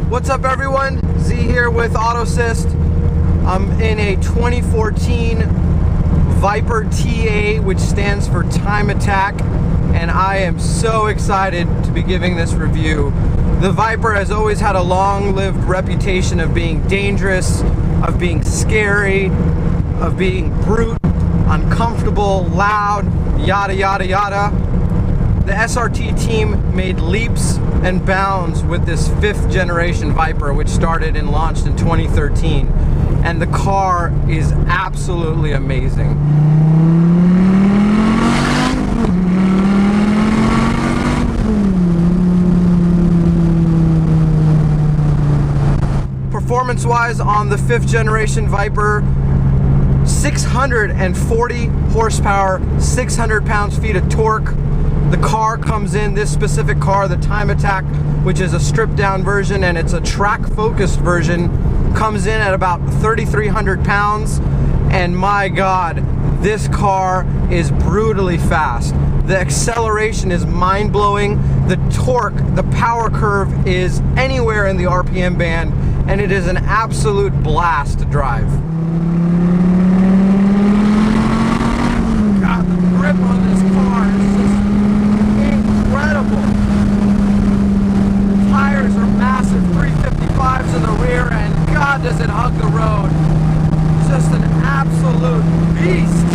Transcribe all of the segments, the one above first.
What's up everyone? Z here with AUTOsist. I'm in a 2014 Viper TA, which stands for Time Attack, and I am so excited to be giving this review. The Viper has always had a long-lived reputation of being dangerous, of being scary, of being brute, uncomfortable, loud, yada yada yada. The SRT team made leaps and bounds with this 5th generation Viper, which started and launched in 2013, and the car is absolutely amazing. Performance-wise, on the 5th generation Viper, 640 horsepower, 600 pounds-feet of torque. The car comes in, this specific car, the Time Attack, which is a stripped-down version and it's a track-focused version, comes in at about 3,300 pounds. And my God, this car is brutally fast. The acceleration is mind-blowing. The torque, the power curve is anywhere in the RPM band, and it is an absolute blast to drive. God, the grip on this car is just incredible. The tires are massive 355s in the rear, and God, does it hug the road. Just an absolute beast.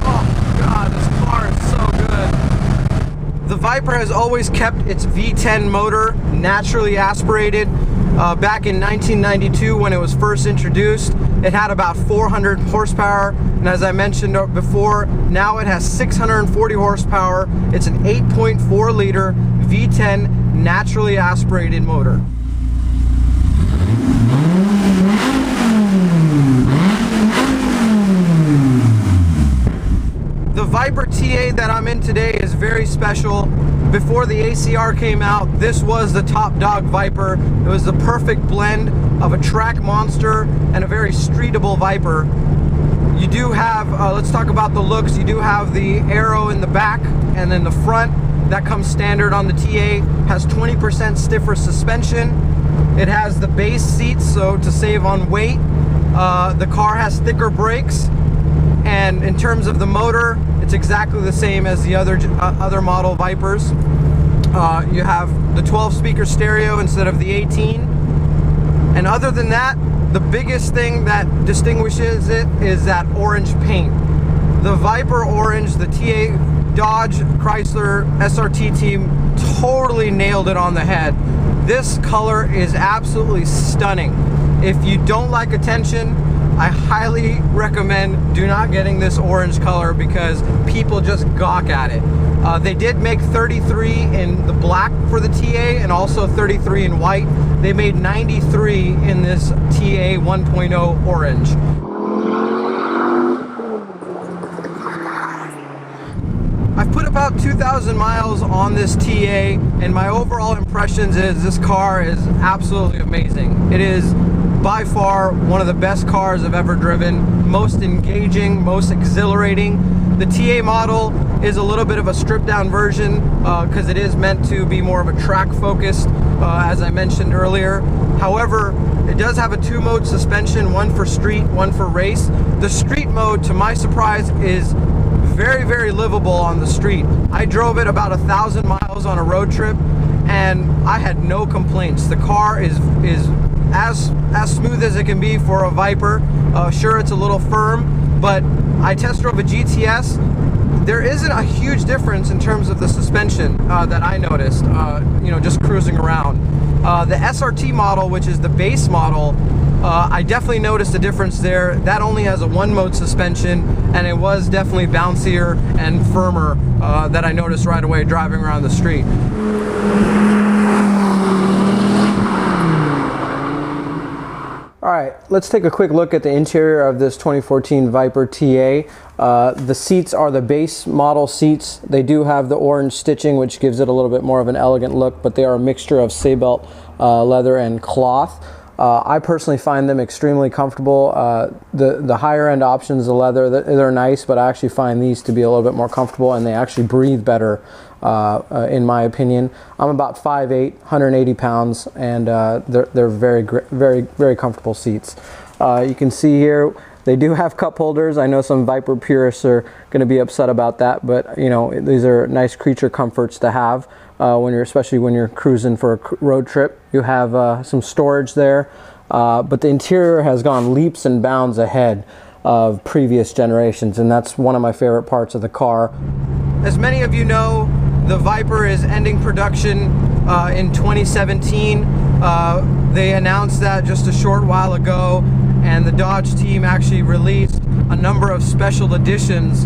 Oh God, this car is so good. The Viper has always kept its V10 motor naturally aspirated. Back in 1992, when it was first introduced, it had about 400 horsepower, and as I mentioned before, now it has 640 horsepower. It's an 8.4 liter V10 naturally aspirated motor. The Viper TA that I'm in today is very special. Before the ACR came out, this was the top dog Viper. It was the perfect blend of a track monster and a very streetable Viper. You do have, let's talk about the looks. You do have the arrow in the back, and then the front that comes standard on the TA has 20% stiffer suspension. It has the base seats, so to save on weight. The car has thicker brakes. And in terms of the motor, it's exactly the same as the other model Vipers. You have the 12-speaker stereo instead of the 18. And other than that, the biggest thing that distinguishes it is that orange paint. The Viper orange, the TA Dodge Chrysler SRT team totally nailed it on the head. This color is absolutely stunning. If you don't like attention, I highly recommend do not getting this orange color because people just gawk at it. They did make 33 in the black for the TA and also 33 in white. They made 93 in this TA 1.0 orange. I've put about 2,000 miles on this TA, and my overall impressions is this car is absolutely amazing. It is by far one of the best cars I've ever driven, most engaging, most exhilarating. The TA model is a little bit of a stripped down version because it is meant to be more of a track focused, as I mentioned earlier. However, it does have a 2-mode suspension, one for street, one for race. The street mode, to my surprise, is very, very livable on the street. I drove it about 1,000 miles on a road trip, and I had no complaints. The car is as smooth as it can be for a Viper. Sure, it's a little firm, but I test drove a GTS. There isn't a huge difference in terms of the suspension that I noticed, you know, just cruising around. The SRT model, which is the base model, I definitely noticed a difference there. That only has a 1-mode suspension, and it was definitely bouncier and firmer that I noticed right away driving around the street. Alright, let's take a quick look at the interior of this 2014 Viper TA. The seats are the base model seats. They do have the orange stitching, which gives it a little bit more of an elegant look, but they are a mixture of Sabelt leather and cloth. I personally find them extremely comfortable. The higher end options, the leather, they're nice, but I actually find these to be a little bit more comfortable, and they actually breathe better in my opinion. I'm about 5'8", 180 pounds, and they're very comfortable seats. You can see here they do have cup holders. I know some Viper purists are going to be upset about that, but you know, these are nice creature comforts to have especially when you're cruising for a road trip. You have some storage there, but the interior has gone leaps and bounds ahead of previous generations, and that's one of my favorite parts of the car. As many of you know, the Viper is ending production in 2017. They announced that just a short while ago, and the Dodge team actually released a number of special editions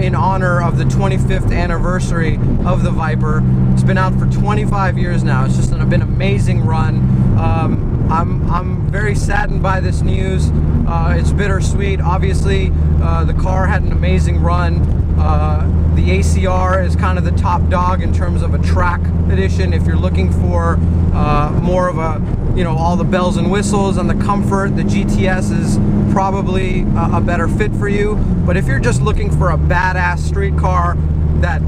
in honor of the 25th anniversary of the Viper. It's been out for 25 years now. It's just been an amazing run. I'm very saddened by this news. It's bittersweet. Obviously, the car had an amazing run. The ACR is kind of the top dog in terms of a track edition. If you're looking for more of a, you know, all the bells and whistles and the comfort, the GTS is probably a better fit for you. But if you're just looking for a badass street car that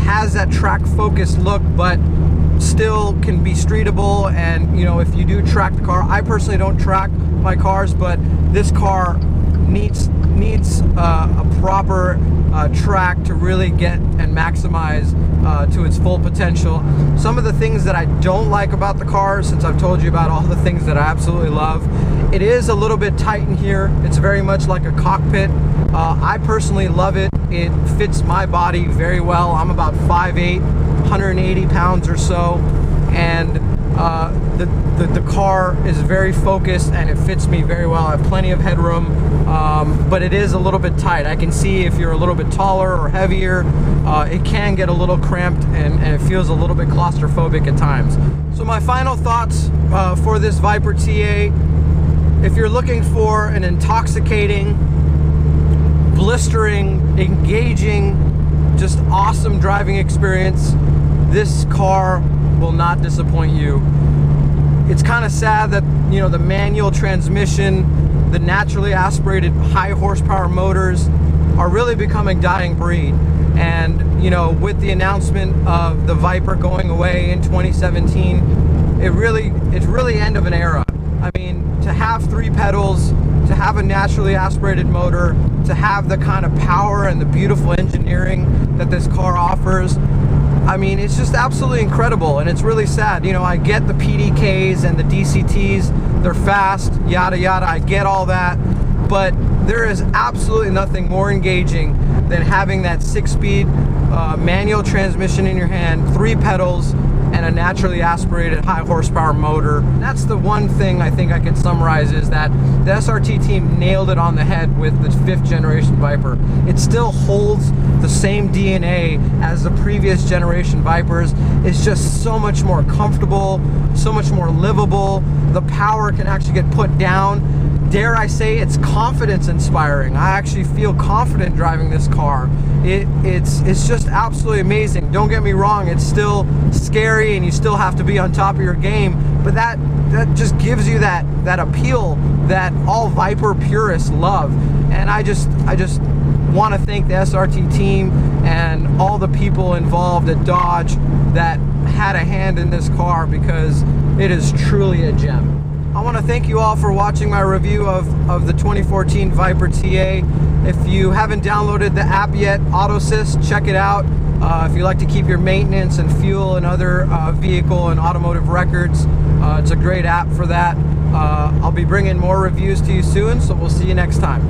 has that track focused look but still can be streetable, and you know, if you do track the car, I personally don't track my cars, but this car needs a proper track to really get and maximize to its full potential. Some of the things that I don't like about the car, since I've told you about all the things that I absolutely love, it is a little bit tight in here. It's very much like a cockpit. I personally love it. It fits my body very well. I'm about 5'8", 180 pounds or so, and the car is very focused and it fits me very well. I have plenty of headroom, but it is a little bit tight. I can see if you're a little bit taller or heavier, it can get a little cramped, and it feels a little bit claustrophobic at times. So my final thoughts for this Viper TA: if you're looking for an intoxicating, blistering, engaging, just awesome driving experience, this car will not disappoint you. It's kind of sad that, you know, the manual transmission, the naturally aspirated high horsepower motors are really becoming dying breed. And, you know, with the announcement of the Viper going away in 2017, it's really end of an era. I mean, to have 3 pedals, to have a naturally aspirated motor, to have the kind of power and the beautiful engineering that this car offers, I mean, it's just absolutely incredible, and it's really sad. You know, I get the PDKs and the DCTs, they're fast, yada yada, I get all that, but there is absolutely nothing more engaging than having that 6-speed manual transmission in your hand, 3 pedals, and a naturally aspirated high horsepower motor. That's the one thing I think I can summarize, is that the SRT team nailed it on the head with the 5th generation Viper. It still holds the same DNA as the previous generation Vipers. It's just so much more comfortable, so much more livable. The power can actually get put down. Dare I say, it's confidence inspiring. I actually feel confident driving this car. It's just absolutely amazing. Don't get me wrong, it's still scary and you still have to be on top of your game, but that just gives you that appeal that all Viper purists love. And I just want to thank the SRT team and all the people involved at Dodge that had a hand in this car, because it is truly a gem. I want to thank you all for watching my review of the 2014 Viper TA. If you haven't downloaded the app yet, AUTOsist, check it out. If you like to keep your maintenance and fuel and other vehicle and automotive records, it's a great app for that. I'll be bringing more reviews to you soon, so we'll see you next time.